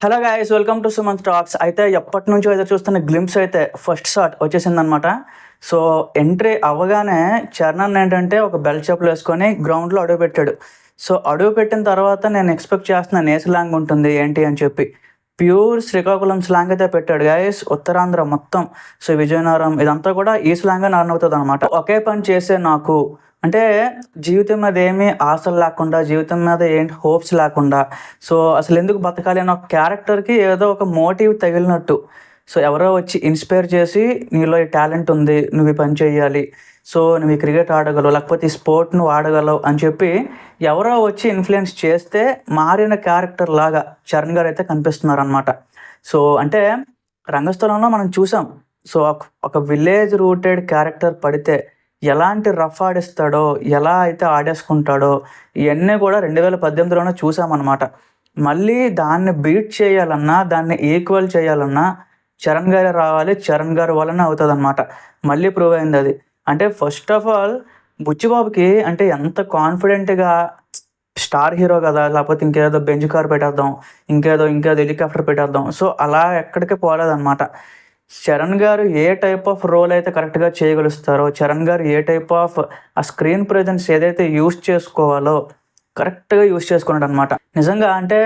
Hello guys, welcome to Sumanth talks. అయితే ఎప్పటి నుంచో ఎదురు చూస్తున్న గ్లింప్స్ అయితే ఫస్ట్ షాట్ వచ్చేసిందనమాట. సో ఎంట్రీ అవ్వగానే చరణ్ ఏంటంటే ఒక బెల్ట్ చెప్పులు వేసుకొని గ్రౌండ్లో అడుగు పెట్టాడు. సో అడుగు పెట్టిన తర్వాత నేను ఎక్స్పెక్ట్ చేస్తున్న ఏ స్లాంగ్ ఉంటుంది ఏంటి అని చెప్పి ప్యూర్ శ్రీకాకుళం స్లాంగ్ అయితే పెట్టాడు గైస్. ఉత్తరాంధ్ర మొత్తం, సో విజయనగరం ఇదంతా కూడా ఈ స్లాంగ్ రన్ అవుతుంది అనమాట. ఒకే పని చేసే నాకు అంటే జీవితం మీద ఏమీ ఆశలు లేకుండా, జీవితం మీద ఏంటి హోప్స్ లేకుండా, సో అసలు ఎందుకు బతకాలి అన్న ఒక క్యారెక్టర్కి ఏదో ఒక మోటివ్ తగిలినట్టు. సో ఎవరో వచ్చి ఇన్స్పైర్ చేసి నీలో ఈ టాలెంట్ ఉంది, నువ్వు ఈ పని చేయాలి, సో నువ్వు ఈ క్రికెట్ ఆడగలవు, లేకపోతే ఈ స్పోర్ట్ నువ్వు ఆడగలవు అని చెప్పి ఎవరో వచ్చి ఇన్ఫ్లుయెన్స్ చేస్తే మారిన క్యారెక్టర్ లాగా చరణ్ గారు అయితే కనిపిస్తున్నారు అనమాట. సో అంటే రంగస్థలంలో మనం చూసాం. సో ఒక విలేజ్ రూటెడ్ క్యారెక్టర్ పడితే ఎలాంటి రఫ్ ఆడిస్తాడో, ఎలా అయితే ఆడేసుకుంటాడో ఇవన్నీ కూడా 2018లోనే చూసామన్నమాట. మళ్ళీ దాన్ని బీట్ చేయాలన్నా, దాన్ని ఈక్వల్ చేయాలన్నా చరణ్ గారే రావాలి. చరణ్ గారి వల్లనే అవుతుంది అనమాట. మళ్ళీ ప్రూవ్ అయింది అది. అంటే ఫస్ట్ ఆఫ్ ఆల్ బుచ్చిబాబుకి అంటే ఎంత కాన్ఫిడెంట్గా స్టార్ హీరో కదా, లేకపోతే ఇంకేదో బెంచ్ కార్ పెట్టేద్దాం, ఇంకేదో హెలికాప్టర్ పెట్టేద్దాం, సో అలా ఎక్కడికి పోలేదన్నమాట. చరణ్ గారు ఏ టైప్ ఆఫ్ రోల్ అయితే కరెక్ట్గా చేయగలుస్తారో, చరణ్ గారు ఏ టైప్ ఆఫ్ ఆ స్క్రీన్ ప్రెజెన్స్ ఏదైతే యూస్ చేసుకోవాలో కరెక్ట్గా యూస్ చేసుకున్నాడు అనమాట. నిజంగా అంటే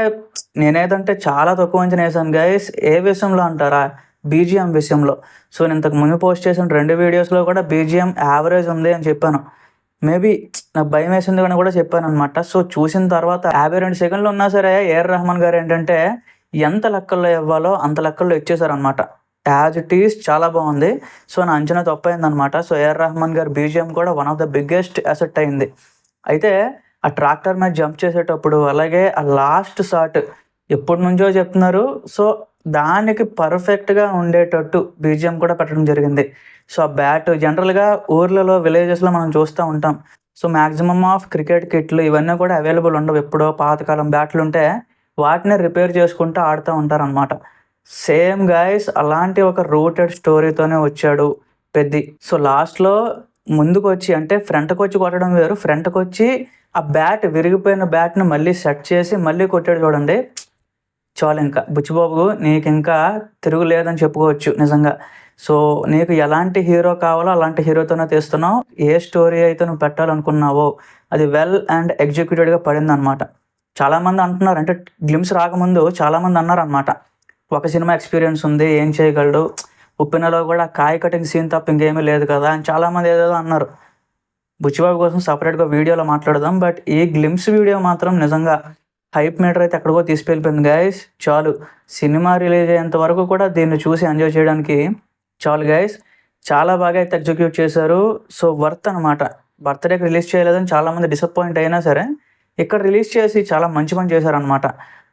నేనేదంటే చాలా తక్కువ అంచనా వేసాను గైస్. ఏ విషయంలో అంటారా? బీజిఎం విషయంలో. సో నేను ఇంతకు ముందు పోస్ట్ చేసిన 2 వీడియోస్లో కూడా బీజిఎం యావరేజ్ ఉంది అని చెప్పాను. మేబీ నాకు భయం వేసింది అని కూడా చెప్పాను అనమాట. సో చూసిన తర్వాత 52 సెకండ్లు ఉన్నా సరే ఏఆర్ రెహమాన్ గారు ఏంటంటే ఎంత లెక్కల్లో ఇవ్వాలో అంత లెక్కల్లో ఇచ్చేసారనమాట. యాజ్ ఇట్ ఈస్ చాలా బాగుంది. సో నా అంచనా తప్పైందనమాట. సో ఏఆర్ రెహమాన్ గారు బీజిఎం కూడా one of the biggest asset అయింది. అయితే ఆ ట్రాక్టర్ మీద జంప్ చేసేటప్పుడు, అలాగే ఆ లాస్ట్ షాట్ ఎప్పటి నుంచో చెప్తున్నారు. సో దానికి పర్ఫెక్ట్గా ఉండేటట్టు బీజిఎం కూడా పెట్టడం జరిగింది. సో ఆ బ్యాట్ జనరల్గా ఊర్లలో, విలేజెస్లో మనం చూస్తూ ఉంటాం. సో మ్యాక్సిమమ్ ఆఫ్ క్రికెట్ కిట్లు ఇవన్నీ కూడా అవైలబుల్ ఉండవు. ఎప్పుడో పాతకాలం బ్యాట్లు ఉంటే వాటిని రిపేర్ చేసుకుంటూ ఆడుతూ ఉంటారనమాట. సేమ్ గైస్ అలాంటి ఒక రూటెడ్ స్టోరీతోనే వచ్చాడు పెద్ది. సో లాస్ట్లో ముందుకు వచ్చి అంటే ఫ్రంట్కి వచ్చి కొట్టడం వేరు, ఫ్రంట్కి వచ్చి ఆ బ్యాట్ విరిగిపోయిన బ్యాట్ని మళ్ళీ సెట్ చేసి మళ్ళీ కొట్టాడు చూడండి. చాలు, ఇంకా బుచ్చిబాబు నీకు ఇంకా తిరుగులేదని చెప్పుకోవచ్చు నిజంగా. సో నీకు ఎలాంటి హీరో కావాలో అలాంటి హీరోతోనే తీస్తున్నావు. ఏ స్టోరీ అయితే నువ్వు పెట్టాలనుకున్నావో అది వెల్ అండ్ ఎగ్జిక్యూటెడ్గా పడింది అనమాట. చాలామంది అంటున్నారు, అంటే గ్లిమ్స్ రాకముందు చాలామంది అన్నారనమాట, ఒక సినిమా ఎక్స్పీరియన్స్ ఉంది, ఏం చేయగలడు, ఉప్పినలో కూడా కాయ కటింగ్ సీన్ తప్ప ఇంకేమీ లేదు కదా అని చాలామంది ఏదేదో అన్నారు. బుచ్చిబాబు కోసం సపరేట్గా వీడియోలో మాట్లాడదాం. బట్ ఈ గ్లిమ్స్ వీడియో మాత్రం నిజంగా హైప్ మీటర్ అయితే ఎక్కడికో తీసుకెళ్ళిపోయింది గైస్. చాలు, సినిమా రిలీజ్ అయ్యేంత వరకు కూడా దీన్ని చూసి ఎంజాయ్ చేయడానికి చాలు గైస్. చాలా బాగా అయితే ఎగ్జిక్యూట్ చేశారు. సో వర్త్ అనమాట. బర్త్డేకి రిలీజ్ చేయలేదని చాలామంది డిసప్పాయింట్ అయినా సరే ఇక్కడ రిలీజ్ చేసి చాలా మంచి పని చేశారనమాట.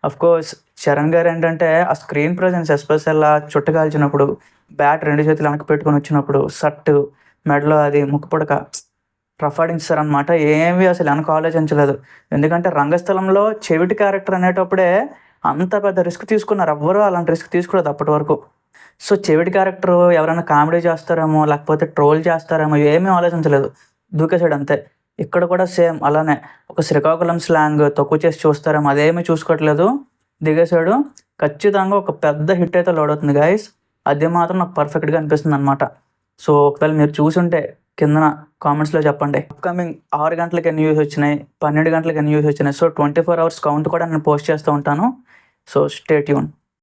అఫ్కోర్స్ చరణ్ గారు ఏంటంటే ఆ స్క్రీన్ ప్రజెన్స్, ఎస్పెషల్ చుట్టకాల్చినప్పుడు, బ్యాట్ 2 చేతులు వెనక్కి పెట్టుకొని వచ్చినప్పుడు, సట్టు మెడలో అది ముక్కుపుడక రఫ్ ఆడించారనమాట. ఏమీ అసలు వెనక ఆలోచించలేదు. ఎందుకంటే రంగస్థలంలో చెవిటి క్యారెక్టర్ అనేటప్పుడే అంత పెద్ద రిస్క్ తీసుకున్నారు. ఎవ్వరూ అలాంటి రిస్క్ తీసుకోలేదు అప్పటి వరకు. సో చెవిటి క్యారెక్టర్ ఎవరైనా కామెడీ చేస్తారేమో, లేకపోతే ట్రోల్ చేస్తారేమో, ఏమీ ఆలోచించలేదు, దూకేసాడు అంతే. ఇక్కడ కూడా సేమ్ అలానే ఒక శ్రీకాకుళం స్లాంగ్ తక్కువ చేసి చూస్తారేమో, అదేమీ చూసుకోవట్లేదు, దిగేశాడు. ఖచ్చితంగా ఒక పెద్ద హిట్ అయితే లోడ్ అవుతుంది గైస్. అది మాత్రం నాకు పర్ఫెక్ట్గా అనిపిస్తుంది అనమాట. సో ఒకవేళ మీరు చూసుంటే కిందన కామెంట్స్లో చెప్పండి. అప్కమింగ్ 6 గంటలకి ఎన్ని వ్యూస్ వచ్చినాయి, 12 గంటలకి ఎన్ని వ్యూస్ వచ్చినాయి. సో 24 hours కౌంట్ కూడా నేను పోస్ట్ చేస్తూ ఉంటాను. So stay tune.